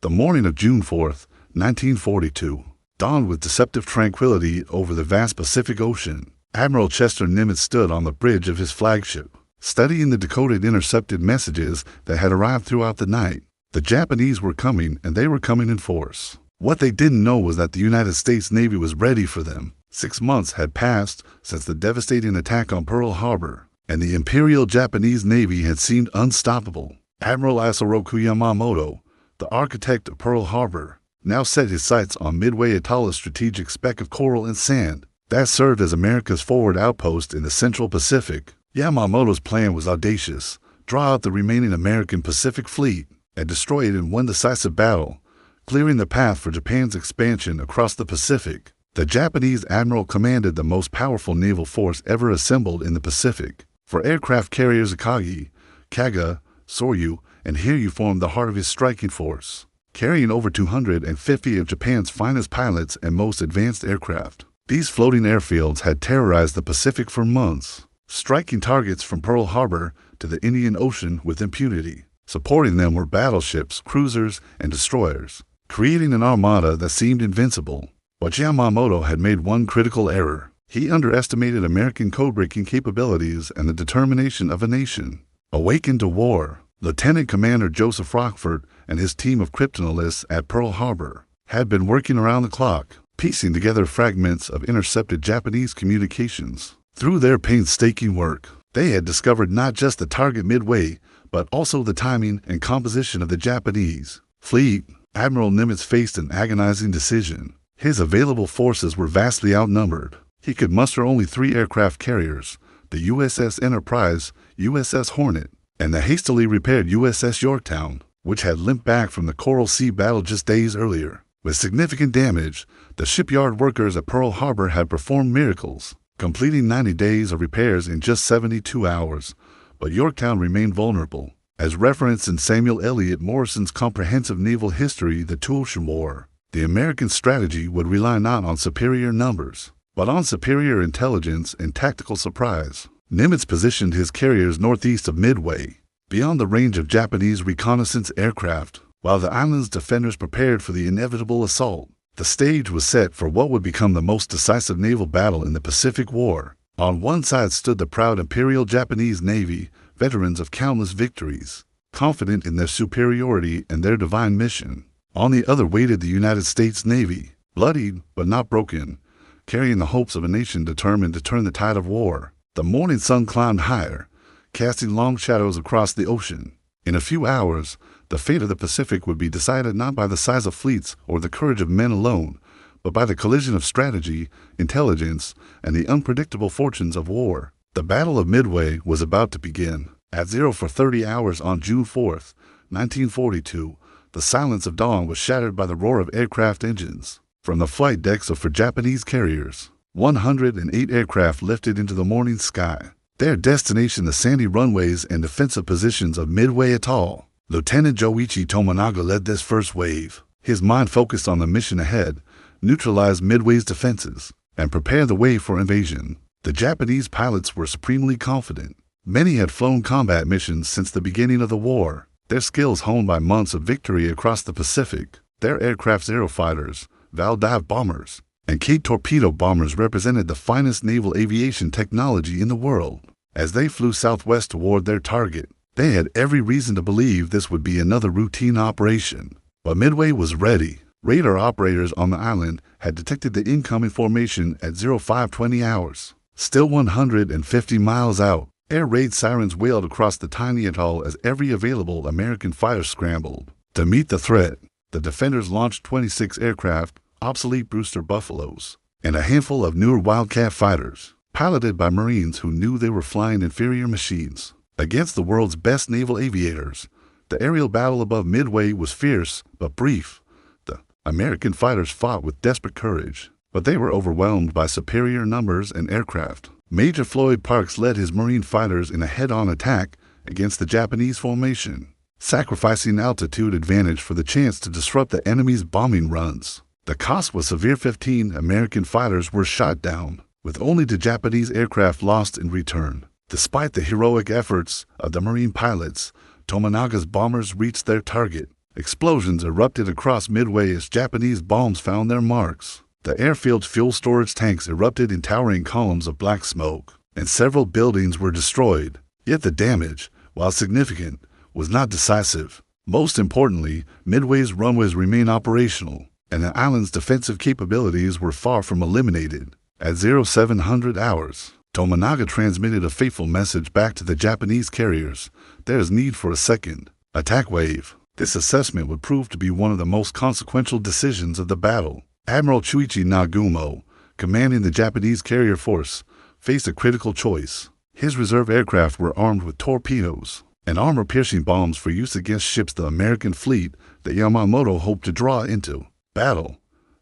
The morning of June 4th, 1942, dawned with deceptive tranquility over the vast Pacific Ocean. Admiral Chester Nimitz stood on the bridge of his flagship, studying the decoded intercepted messages that had arrived throughout the night. The Japanese were coming, and they were coming in force. What they didn't know was that the United States Navy was ready for them. 6 months had passed since the devastating attack on Pearl Harbor, and the Imperial Japanese Navy had seemed unstoppable. Admiral Isoroku Yamamoto, the architect of Pearl Harbor, now set his sights on Midway Atoll, a strategic speck of coral and sand that served as America's forward outpost in the Central Pacific. Yamamoto's plan was audacious: draw out the remaining American Pacific Fleet and destroy it in one decisive battle, clearing the path for Japan's expansion across the Pacific. The Japanese admiral commanded the most powerful naval force ever assembled in the Pacific. For aircraft carriers Akagi, Kaga, Soryu, and Hiryu formed the heart of his striking force, carrying over 250 of Japan's finest pilots and most advanced aircraft. These floating airfields had terrorized the Pacific for months, striking targets from Pearl Harbor to the Indian Ocean with impunity. Supporting them were battleships, cruisers, and destroyers, creating an armada that seemed invincible. But Yamamoto had made one critical error. He underestimated American code-breaking capabilities and the determination of a nation awakened to war. Lieutenant Commander Joseph Rockford and his team of cryptanalysts at Pearl Harbor had been working around the clock, piecing together fragments of intercepted Japanese communications. Through their painstaking work, they had discovered not just the target Midway, but also the timing and composition of the Japanese fleet. Admiral Nimitz faced an agonizing decision. His available forces were vastly outnumbered. He could muster only 3 aircraft carriers, the USS Enterprise, USS Hornet, and the hastily repaired USS Yorktown, which had limped back from the Coral Sea battle just days earlier. With significant damage, the shipyard workers at Pearl Harbor had performed miracles, completing 90 days of repairs in just 72 hours, but Yorktown remained vulnerable. As referenced in Samuel Eliot Morrison's comprehensive naval history, The Two Ocean War, the American strategy would rely not on superior numbers, but on superior intelligence and tactical surprise. Nimitz positioned his carriers northeast of Midway, beyond the range of Japanese reconnaissance aircraft, while the island's defenders prepared for the inevitable assault. The stage was set for what would become the most decisive naval battle in the Pacific War. On one side stood the proud Imperial Japanese Navy, veterans of countless victories, confident in their superiority and their divine mission. On the other waited the United States Navy, bloodied but not broken, carrying the hopes of a nation determined to turn the tide of war. The morning sun climbed higher, casting long shadows across the ocean. In a few hours, the fate of the Pacific would be decided not by the size of fleets or the courage of men alone, but by the collision of strategy, intelligence, and the unpredictable fortunes of war. The Battle of Midway was about to begin. At 0 for 30 hours on June 4th, 1942, the silence of dawn was shattered by the roar of aircraft engines. From the flight decks of 4 Japanese carriers, 108 aircraft lifted into the morning sky, their destination the sandy runways and defensive positions of Midway Atoll. Lieutenant Joichi Tomonaga led this first wave. His mind focused on the mission ahead, neutralize Midway's defenses, and prepare the way for invasion. The Japanese pilots were supremely confident. Many had flown combat missions since the beginning of the war, their skills honed by months of victory across the Pacific. Their aircraft's Aerofighters, Val-dive bombers, and K-torpedo bombers represented the finest naval aviation technology in the world. As they flew southwest toward their target, they had every reason to believe this would be another routine operation. But Midway was ready. Radar operators on the island had detected the incoming formation at 0520 hours. Still 150 miles out, air raid sirens wailed across the tiny atoll as every available American fighter scrambled. To meet the threat, the defenders launched 26 aircraft, obsolete Brewster Buffaloes, and a handful of newer Wildcat fighters, piloted by Marines who knew they were flying inferior machines. Against the world's best naval aviators, the aerial battle above Midway was fierce but brief. The American fighters fought with desperate courage, but they were overwhelmed by superior numbers and aircraft. Major Floyd Parks led his Marine fighters in a head-on attack against the Japanese formation, sacrificing altitude advantage for the chance to disrupt the enemy's bombing runs. The cost was severe. 15 American fighters were shot down, with only the Japanese aircraft lost in return. Despite the heroic efforts of the Marine pilots, Tomonaga's bombers reached their target, Explosions erupted across Midway as Japanese bombs found their marks. The airfield's fuel storage tanks erupted in towering columns of black smoke, and several buildings were destroyed. Yet the damage, while significant, was not decisive. Most importantly, Midway's runways remained operational, and the island's defensive capabilities were far from eliminated. At 0700 hours, Tominaga transmitted a fateful message back to the Japanese carriers: there is need for a second attack wave. This assessment would prove to be one of the most consequential decisions of the battle. Admiral Chuichi Nagumo, commanding the Japanese carrier force, faced a critical choice. His reserve aircraft were armed with torpedoes and armor-piercing bombs for use against ships the American fleet that Yamamoto hoped to draw into battle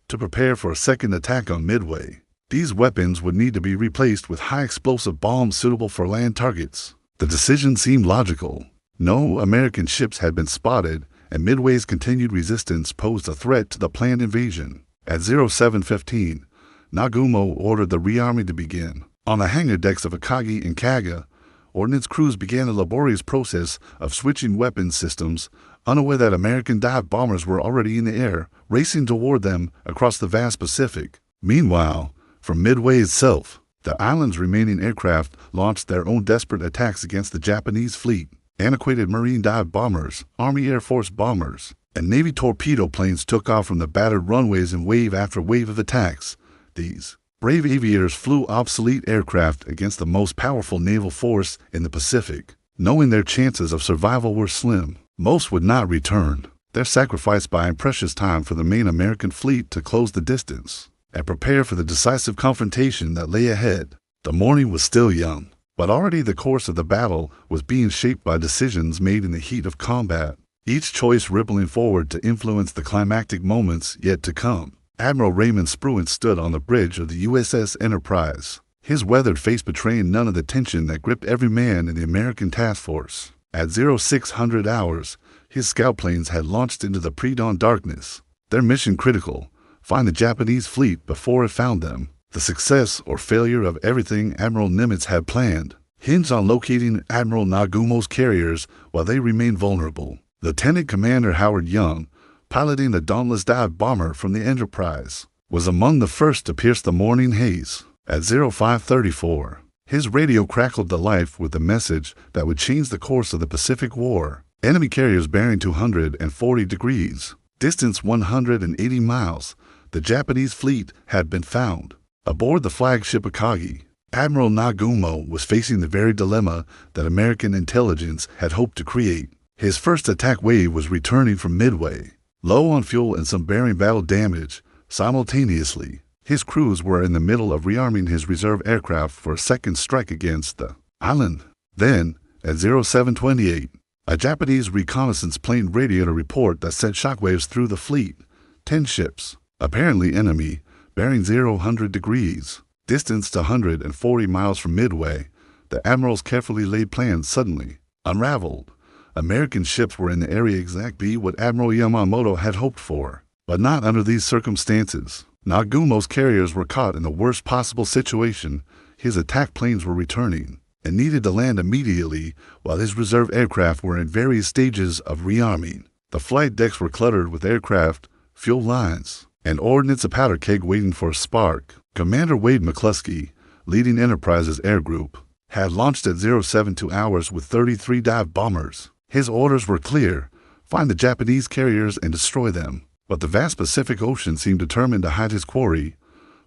to prepare for a second attack on Midway. These weapons would need to be replaced with high-explosive bombs suitable for land targets. The decision seemed logical. No American ships had been spotted, and Midway's continued resistance posed a threat to the planned invasion. At 0715, Nagumo ordered the rearming to begin. On the hangar decks of Akagi and Kaga, ordnance crews began a laborious process of switching weapons systems, unaware that American dive bombers were already in the air, racing toward them across the vast Pacific. Meanwhile, from Midway itself, the island's remaining aircraft launched their own desperate attacks against the Japanese fleet. Antiquated Marine dive bombers, Army Air Force bombers, and Navy torpedo planes took off from the battered runways in wave after wave of attacks. These brave aviators flew obsolete aircraft against the most powerful naval force in the Pacific. Knowing their chances of survival were slim, most would not return. Their sacrifice buying precious time for the main American fleet to close the distance and prepare for the decisive confrontation that lay ahead. The morning was still young, but already the course of the battle was being shaped by decisions made in the heat of combat, each choice rippling forward to influence the climactic moments yet to come. Admiral Raymond Spruant stood on the bridge of the USS Enterprise, his weathered face betraying none of the tension that gripped every man in the American task force. At 0600 hours, his scout planes had launched into the pre-dawn darkness. Their mission critical: find the Japanese fleet before it found them. The success or failure of everything Admiral Nimitz had planned hinged on locating Admiral Nagumo's carriers while they remained vulnerable. Lieutenant Commander Howard Young, piloting the dauntless dive bomber from the Enterprise, was among the first to pierce the morning haze. At 0534, his radio crackled to life with a message that would change the course of the Pacific War. Enemy carriers bearing 240 degrees, distance 180 miles, the Japanese fleet had been found. Aboard the flagship Akagi, Admiral Nagumo was facing the very dilemma that American intelligence had hoped to create. His first attack wave was returning from Midway, low on fuel and some bearing battle damage. Simultaneously, his crews were in the middle of rearming his reserve aircraft for a second strike against the island. Then, at 0728, a Japanese reconnaissance plane radioed a report that sent shockwaves through the fleet. 10 ships, apparently enemy, bearing 0 degrees, distanced 140 miles from Midway. The Admiral's carefully laid plans suddenly unraveled. American ships were in the area exactly what Admiral Yamamoto had hoped for, but not under these circumstances. Nagumo's carriers were caught in the worst possible situation. His attack planes were returning and needed to land immediately, while his reserve aircraft were in various stages of rearming. The flight decks were cluttered with aircraft, fuel lines, and ordnance, a powder keg waiting for a spark. Commander Wade McCluskey, leading Enterprise's air group, had launched at 072 hours with 33 dive bombers. His orders were clear: find the Japanese carriers and destroy them. But the vast Pacific Ocean seemed determined to hide his quarry,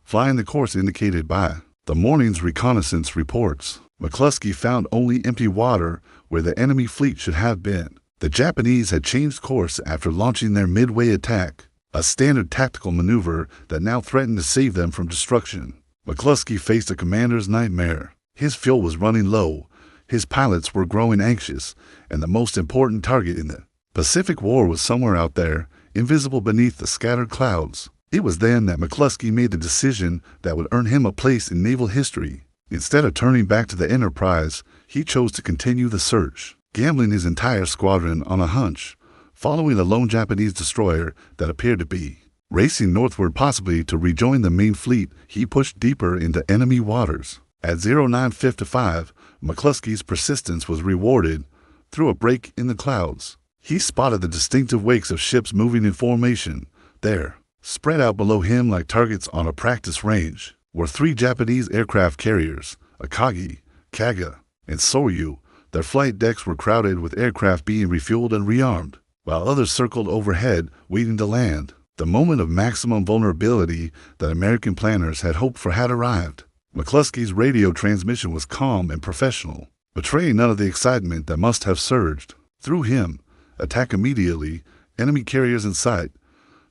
flying the course indicated by the morning's reconnaissance reports. McCluskey found only empty water where the enemy fleet should have been. The Japanese had changed course after launching their Midway attack, a standard tactical maneuver that now threatened to save them from destruction. McCluskey faced a commander's nightmare. His fuel was running low, his pilots were growing anxious, and the most important target in the Pacific War was somewhere out there, invisible beneath the scattered clouds. It was then that McCluskey made the decision that would earn him a place in naval history. Instead of turning back to the Enterprise, he chose to continue the search, gambling his entire squadron on a hunch, following a lone Japanese destroyer that appeared to be racing northward, possibly to rejoin the main fleet. He pushed deeper into enemy waters. At 0955, McCluskey's persistence was rewarded through a break in the clouds. He spotted the distinctive wakes of ships moving in formation. There, spread out below him like targets on a practice range, were 3 Japanese aircraft carriers, Akagi, Kaga, and Soryu. Their flight decks were crowded with aircraft being refueled and rearmed, while others circled overhead, waiting to land. The moment of maximum vulnerability that American planners had hoped for had arrived. McCluskey's radio transmission was calm and professional, betraying none of the excitement that must have surged. Through him, attack immediately, enemy carriers in sight.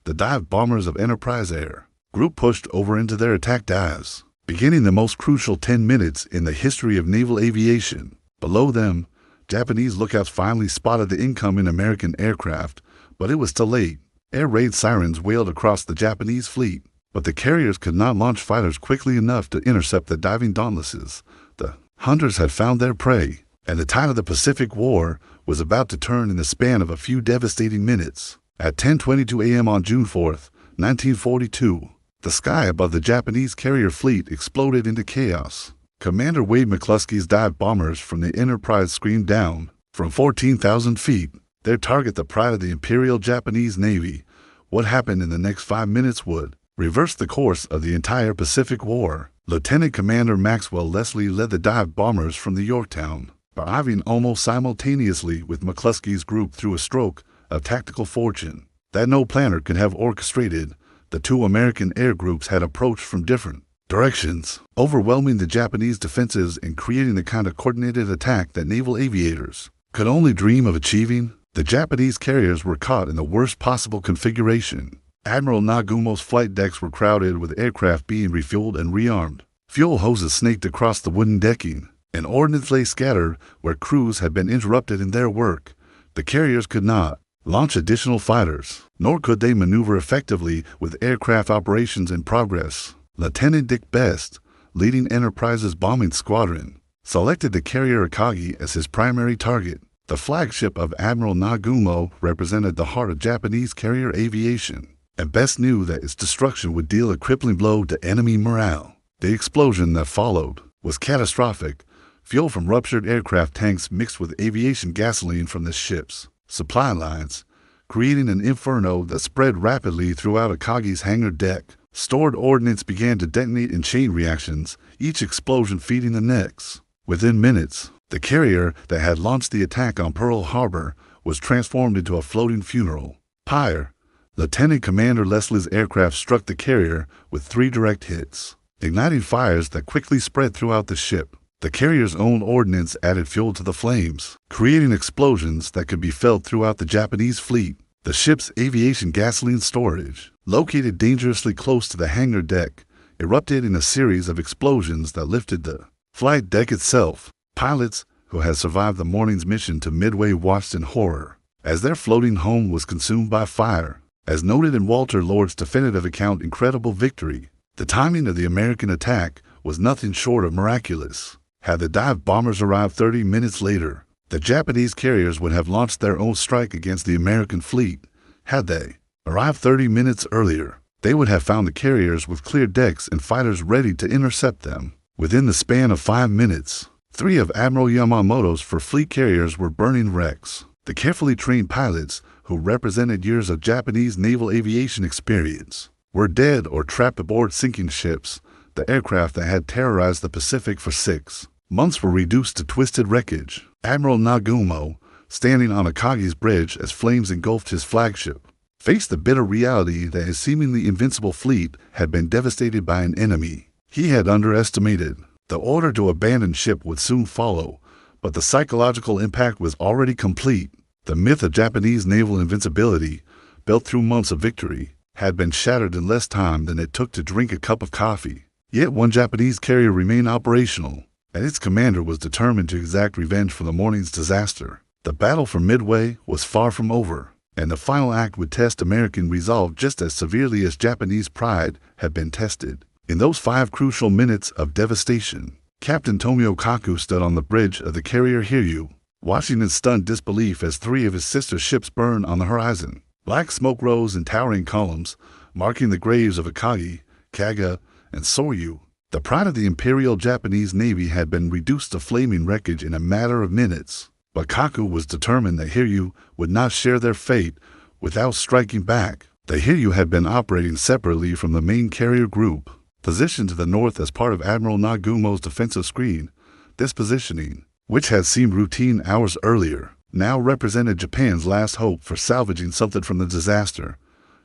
The dive bombers of Enterprise Air Group pushed over into their attack dives, beginning the most crucial 10 minutes in the history of naval aviation. Below them, Japanese lookouts finally spotted the incoming American aircraft, but it was too late. Air raid sirens wailed across the Japanese fleet, but the carriers could not launch fighters quickly enough to intercept the diving dauntlesses. The hunters had found their prey, and the tide of the Pacific War was about to turn in the span of a few devastating minutes. At 10:22 a.m. on June 4, 1942, the sky above the Japanese carrier fleet exploded into chaos. Commander Wade McCluskey's dive bombers from the Enterprise screamed down from 14,000 feet. Their target, the pride of the Imperial Japanese Navy. What happened in the next 5 minutes would reverse the course of the entire Pacific War. Lieutenant Commander Maxwell Leslie led the dive bombers from the Yorktown, arriving almost simultaneously with McCluskey's group through a stroke of tactical fortune that no planner could have orchestrated. The 2 American air groups had approached from different directions, overwhelming the Japanese defenses and creating the kind of coordinated attack that naval aviators could only dream of achieving. The Japanese carriers were caught in the worst possible configuration. Admiral Nagumo's flight decks were crowded with aircraft being refueled and rearmed. Fuel hoses snaked across the wooden decking, and ordnance lay scattered where crews had been interrupted in their work. The carriers could not launch additional fighters, nor could they maneuver effectively with aircraft operations in progress. Lieutenant Dick Best, leading Enterprise's bombing squadron, selected the carrier Akagi as his primary target. The flagship of Admiral Nagumo represented the heart of Japanese carrier aviation, and Best knew that its destruction would deal a crippling blow to enemy morale. The explosion that followed was catastrophic. Fuel from ruptured aircraft tanks mixed with aviation gasoline from the ship's supply lines, creating an inferno that spread rapidly throughout Akagi's hangar deck. Stored ordnance began to detonate in chain reactions, each explosion feeding the next. Within minutes, the carrier that had launched the attack on Pearl Harbor was transformed into a floating funeral pyre. Lieutenant Commander Leslie's aircraft struck the carrier with 3 direct hits, igniting fires that quickly spread throughout the ship. The carrier's own ordnance added fuel to the flames, creating explosions that could be felt throughout the Japanese fleet. The ship's aviation gasoline storage, located dangerously close to the hangar deck, erupted in a series of explosions that lifted the flight deck itself. Pilots who had survived the morning's mission to Midway watched in horror as their floating home was consumed by fire. As noted in Walter Lord's definitive account, Incredible Victory, the timing of the American attack was nothing short of miraculous. Had the dive bombers arrived 30 minutes later, the Japanese carriers would have launched their own strike against the American fleet. Had they arrived 30 minutes earlier, they would have found the carriers with clear decks and fighters ready to intercept them. Within the span of 5 minutes, 3 of Admiral Yamamoto's fleet carriers were burning wrecks. The carefully trained pilots, who represented years of Japanese naval aviation experience, were dead or trapped aboard sinking ships. The aircraft that had terrorized the Pacific for 6 months were reduced to twisted wreckage. Admiral Nagumo, standing on Akagi's bridge as flames engulfed his flagship, faced the bitter reality that his seemingly invincible fleet had been devastated by an enemy he had underestimated. The order to abandon ship would soon follow, but the psychological impact was already complete. The myth of Japanese naval invincibility, built through months of victory, had been shattered in less time than it took to drink a cup of coffee. Yet one Japanese carrier remained operational, and its commander was determined to exact revenge for the morning's disaster. The battle for Midway was far from over, and the final act would test American resolve just as severely as Japanese pride had been tested. In those 5 crucial minutes of devastation, Captain Tomio Kaku stood on the bridge of the carrier Hiryu, watching in stunned disbelief as 3 of his sister ships burned on the horizon. Black smoke rose in towering columns, marking the graves of Akagi, Kaga, and Soryu. The pride of the Imperial Japanese Navy had been reduced to flaming wreckage in a matter of minutes. But Kaku was determined that Hiryu would not share their fate without striking back. The Hiryu had been operating separately from the main carrier group, positioned to the north as part of Admiral Nagumo's defensive screen. This positioning, which had seemed routine hours earlier, now represented Japan's last hope for salvaging something from the disaster.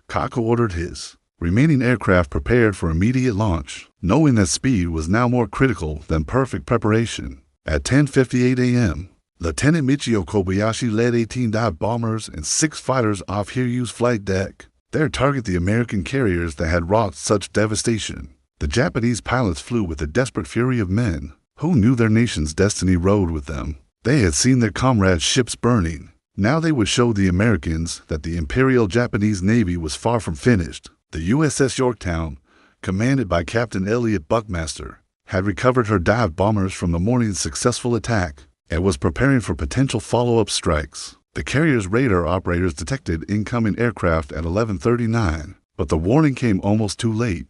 Kaku ordered his remaining aircraft prepared for immediate launch, knowing that speed was now more critical than perfect preparation. At 10:58 a.m., Lieutenant Michio Kobayashi led 18 dive bombers and 6 fighters off Hiryu's flight deck. Their target the American carriers that had wrought such devastation. The Japanese pilots flew with the desperate fury of men who knew their nation's destiny rode with them. They had seen their comrades' ships burning. Now they would show the Americans that the Imperial Japanese Navy was far from finished. The USS Yorktown, commanded by Captain Elliot Buckmaster, had recovered her dive bombers from the morning's successful attack and was preparing for potential follow-up strikes. The carrier's radar operators detected incoming aircraft at 11:39, but the warning came almost too late.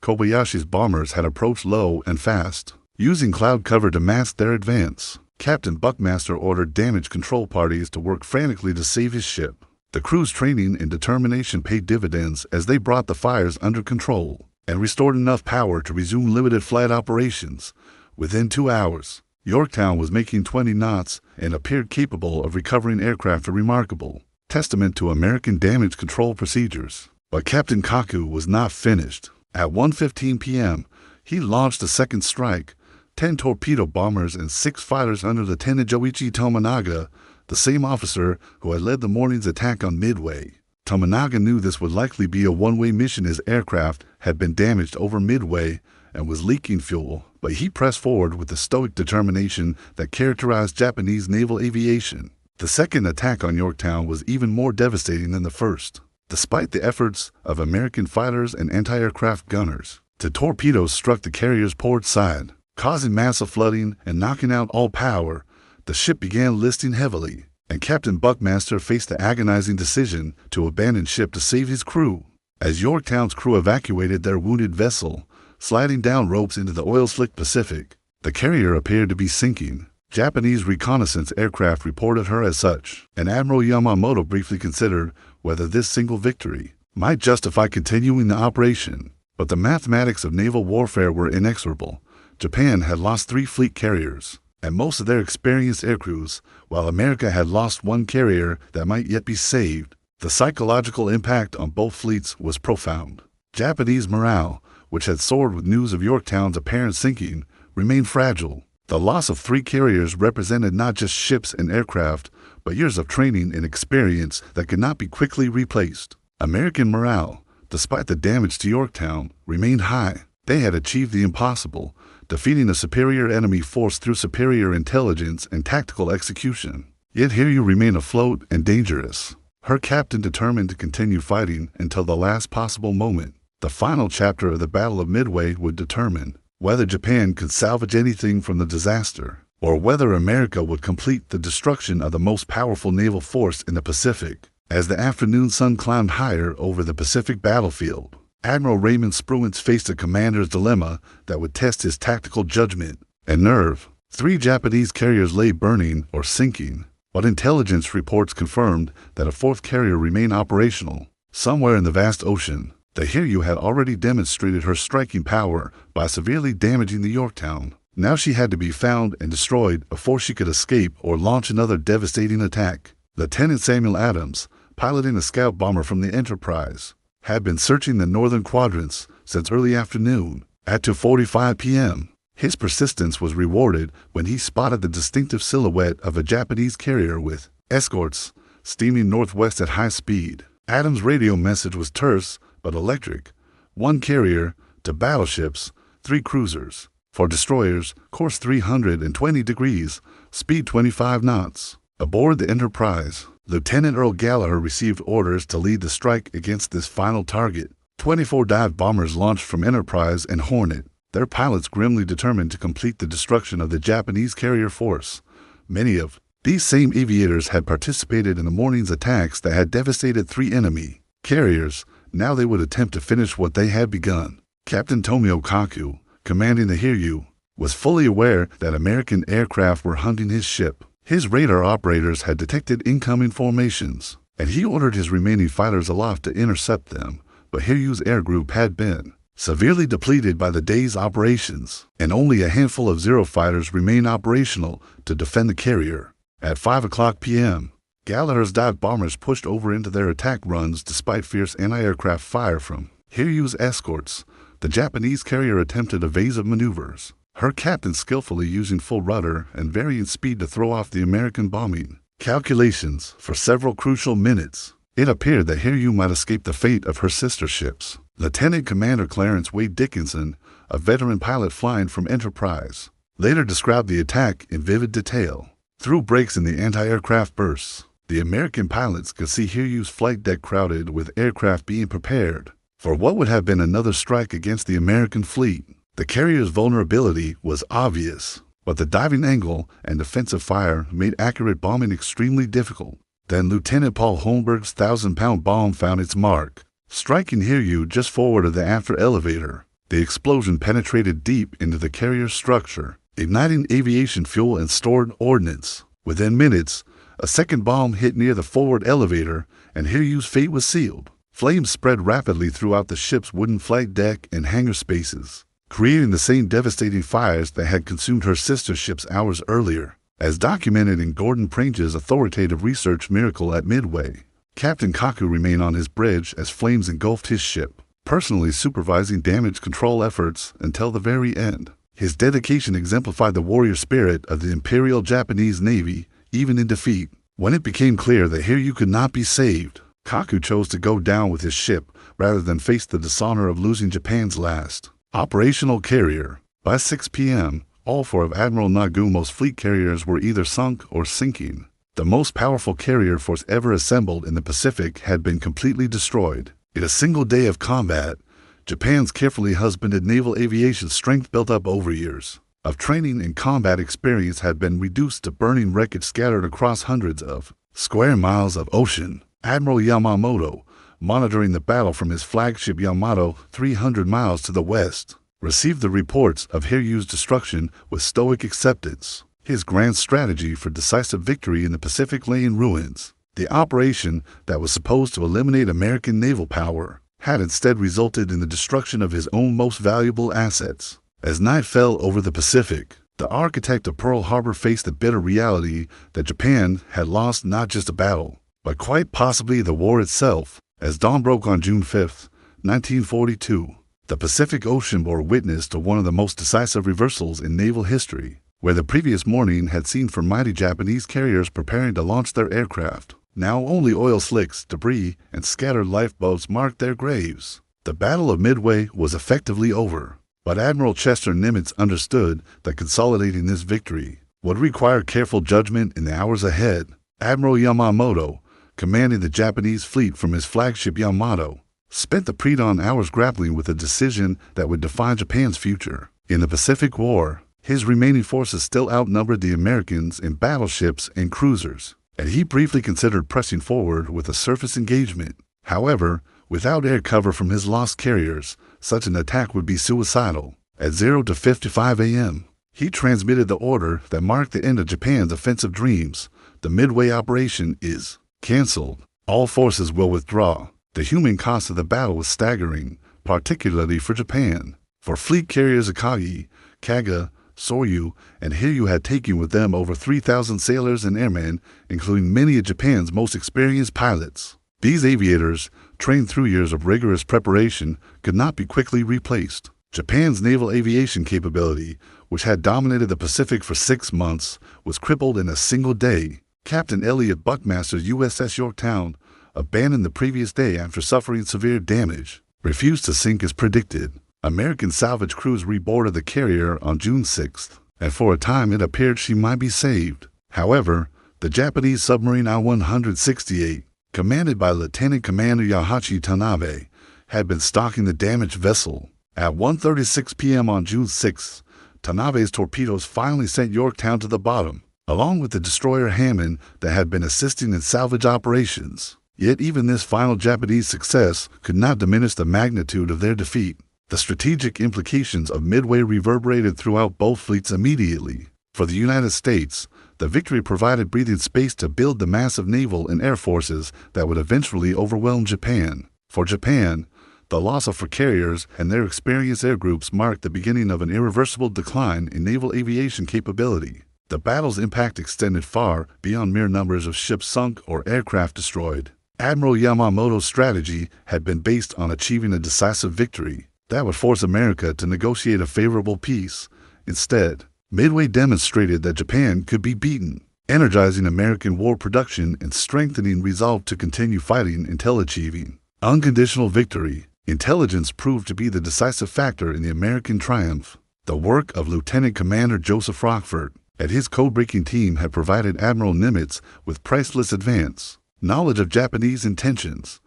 Kobayashi's bombers had approached low and fast, using cloud cover to mask their advance. Captain Buckmaster ordered damage control parties to work frantically to save his ship. The crew's training and determination paid dividends as they brought the fires under control and restored enough power to resume limited flight operations. Within 2 hours, Yorktown was making 20 knots and appeared capable of recovering aircraft, a remarkable testament to American damage control procedures. But Captain Kaku was not finished. At 1:15 p.m., he launched a second strike, 10 torpedo bombers and 6 fighters under Lieutenant Joichi Tominaga, the same officer who had led the morning's attack on Midway. Tominaga knew this would likely be a one-way mission. His aircraft had been damaged over Midway and was leaking fuel, but he pressed forward with the stoic determination that characterized Japanese naval aviation. The second attack on Yorktown was even more devastating than the first. Despite the efforts of American fighters and anti-aircraft gunners, the torpedoes struck the carrier's port side, causing massive flooding and knocking out all power. The ship began listing heavily, and Captain Buckmaster faced the agonizing decision to abandon ship to save his crew. As Yorktown's crew evacuated their wounded vessel, sliding down ropes into the oil-slicked Pacific, the carrier appeared to be sinking. Japanese reconnaissance aircraft reported her as such, and Admiral Yamamoto briefly considered whether this single victory might justify continuing the operation. But the mathematics of naval warfare were inexorable. Japan had lost 3 fleet carriers and most of their experienced aircrews, while America had lost 1 carrier that might yet be saved. The psychological impact on both fleets was profound. Japanese morale, which had soared with news of Yorktown's apparent sinking, remained fragile. The loss of 3 carriers represented not just ships and aircraft, but years of training and experience that could not be quickly replaced. American morale, despite the damage to Yorktown, remained high. They had achieved the impossible, defeating a superior enemy force through superior intelligence and tactical execution. Yet Hiryu remained afloat and dangerous, her captain determined to continue fighting until the last possible moment. The final chapter of the Battle of Midway would determine whether Japan could salvage anything from the disaster, or whether America would complete the destruction of the most powerful naval force in the Pacific. As the afternoon sun climbed higher over the Pacific battlefield, Admiral Raymond Spruance faced a commander's dilemma that would test his tactical judgment and nerve. 3 Japanese carriers lay burning or sinking, but intelligence reports confirmed that a 4th carrier remained operational somewhere in the vast ocean. The Hiryu had already demonstrated her striking power by severely damaging the Yorktown. Now she had to be found and destroyed before she could escape or launch another devastating attack. Lieutenant Samuel Adams, piloting a scout bomber from the Enterprise, had been searching the northern quadrants since early afternoon. At 2:45 p.m., his persistence was rewarded when he spotted the distinctive silhouette of a Japanese carrier with escorts steaming northwest at high speed. Adams' radio message was terse but electric. 1 carrier to battleships, 3 cruisers. For destroyers, course 320 degrees, speed 25 knots. Aboard the Enterprise, Lieutenant Earl Gallagher received orders to lead the strike against this final target. 24 dive bombers launched from Enterprise and Hornet, their pilots grimly determined to complete the destruction of the Japanese carrier force. Many of these same aviators had participated in the morning's attacks that had devastated 3 enemy carriers. Now they would attempt to finish what they had begun. Captain Tomio Kaku, commanding the Hiryu, was fully aware that American aircraft were hunting his ship. His radar operators had detected incoming formations, and he ordered his remaining fighters aloft to intercept them, but Hiryu's air group had been severely depleted by the day's operations, and only a handful of Zero fighters remained operational to defend the carrier. At 5 p.m., Gallagher's dive bombers pushed over into their attack runs despite fierce anti-aircraft fire from Hiryu's escorts. The Japanese carrier attempted evasive maneuvers, her captain skillfully using full rudder and varying speed to throw off the American bombing calculations for several crucial minutes. It appeared that Hiryu might escape the fate of her sister ships. Lieutenant Commander Clarence Wade Dickinson, a veteran pilot flying from Enterprise, later described the attack in vivid detail. Through breaks in the anti-aircraft bursts, the American pilots could see Hiryu's flight deck crowded with aircraft being prepared for what would have been another strike against the American fleet. The carrier's vulnerability was obvious, but the diving angle and defensive fire made accurate bombing extremely difficult. Then Lieutenant Paul Holmberg's 1,000-pound bomb found its mark, striking Hiryu just forward of the after elevator. The explosion penetrated deep into the carrier's structure, igniting aviation fuel and stored ordnance. Within minutes, a second bomb hit near the forward elevator, and Hiryu's fate was sealed. Flames spread rapidly throughout the ship's wooden flight deck and hangar spaces, creating the same devastating fires that had consumed her sister ships hours earlier. As documented in Gordon Prange's authoritative research Miracle at Midway, Captain Kaku remained on his bridge as flames engulfed his ship, personally supervising damage control efforts until the very end. His dedication exemplified the warrior spirit of the Imperial Japanese Navy, even in defeat. When it became clear that Hiryu could not be saved, Kaku chose to go down with his ship rather than face the dishonor of losing Japan's last operational carrier. By 6 p.m., all four of Admiral Nagumo's fleet carriers were either sunk or sinking. The most powerful carrier force ever assembled in the Pacific had been completely destroyed. In a single day of combat, Japan's carefully husbanded naval aviation strength built up over years of training and combat experience had been reduced to burning wreckage scattered across hundreds of square miles of ocean. Admiral Yamamoto, monitoring the battle from his flagship Yamato 300 miles to the west, received the reports of Hiryu's destruction with stoic acceptance. His grand strategy for decisive victory in the Pacific lay in ruins. The operation that was supposed to eliminate American naval power had instead resulted in the destruction of his own most valuable assets. As night fell over the Pacific, the architect of Pearl Harbor faced the bitter reality that Japan had lost not just a battle, but quite possibly the war itself. As dawn broke on June 5, 1942, the Pacific Ocean bore witness to one of the most decisive reversals in naval history. Where the previous morning had seen for mighty Japanese carriers preparing to launch their aircraft, now only oil slicks, debris, and scattered lifeboats marked their graves. The Battle of Midway was effectively over, but Admiral Chester Nimitz understood that consolidating this victory would require careful judgment in the hours ahead. Admiral Yamamoto, commanding the Japanese fleet from his flagship Yamato, spent the pre-dawn hours grappling with a decision that would define Japan's future. In the Pacific War, his remaining forces still outnumbered the Americans in battleships and cruisers, and he briefly considered pressing forward with a surface engagement. However, without air cover from his lost carriers, such an attack would be suicidal. At 0:55 a.m., he transmitted the order that marked the end of Japan's offensive dreams. The Midway operation is canceled. All forces will withdraw. The human cost of the battle was staggering, particularly for Japan. For fleet carriers Akagi, Kaga, Soryu, and Hiryu had taken with them over 3,000 sailors and airmen, including many of Japan's most experienced pilots. These aviators, trained through years of rigorous preparation, could not be quickly replaced. Japan's naval aviation capability, which had dominated the Pacific for 6 months, was crippled in a single day. Captain Elliot Buckmaster's USS Yorktown, abandoned the previous day after suffering severe damage, refused to sink as predicted. American salvage crews reboarded the carrier on June 6th, and for a time it appeared she might be saved. However, the Japanese submarine I-168, commanded by Lieutenant Commander Yahachi Tanabe, had been stalking the damaged vessel. At 1:36 p.m. on June 6th, Tanabe's torpedoes finally sent Yorktown to the bottom, along with the destroyer Hammond that had been assisting in salvage operations. Yet even this final Japanese success could not diminish the magnitude of their defeat. The strategic implications of Midway reverberated throughout both fleets immediately. For the United States, The victory provided breathing space to build the massive naval and air forces that would eventually overwhelm Japan. For Japan, the loss of four carriers and their experienced air groups marked the beginning of an irreversible decline in naval aviation capability. The battle's impact extended far beyond mere numbers of ships sunk or aircraft destroyed. Admiral Yamamoto's strategy had been based on achieving a decisive victory that would force America to negotiate a favorable peace. Instead, Midway demonstrated that Japan could be beaten, energizing American war production and strengthening resolve to continue fighting until achieving unconditional victory. Intelligence proved to be the decisive factor in the American triumph. The work of Lieutenant Commander Joseph Rockford and his code-breaking team had provided Admiral Nimitz with priceless advance knowledge of Japanese intentions.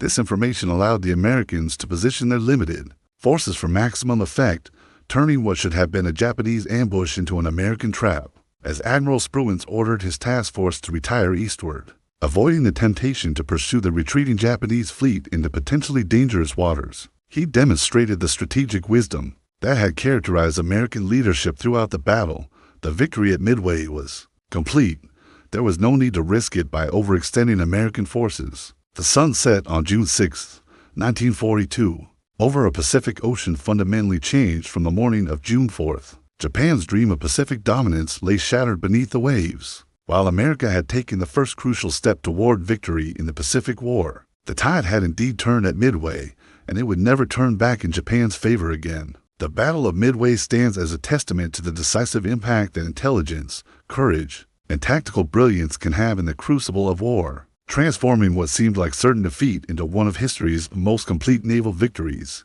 This information allowed the Americans to position their limited forces for maximum effect, turning what should have been a Japanese ambush into an American trap, as Admiral Spruance ordered his task force to retire eastward, avoiding the temptation to pursue the retreating Japanese fleet into potentially dangerous waters. He demonstrated the strategic wisdom that had characterized American leadership throughout the battle. The victory at Midway was complete. There was no need to risk it by overextending American forces. The sun set on June 6, 1942. Over a Pacific Ocean fundamentally changed from the morning of June 4th. Japan's dream of Pacific dominance lay shattered beneath the waves. While America had taken the first crucial step toward victory in the Pacific War, the tide had indeed turned at Midway, and it would never turn back in Japan's favor again. The Battle of Midway stands as a testament to the decisive impact that intelligence, courage, and tactical brilliance can have in the crucible of war, transforming what seemed like certain defeat into one of history's most complete naval victories.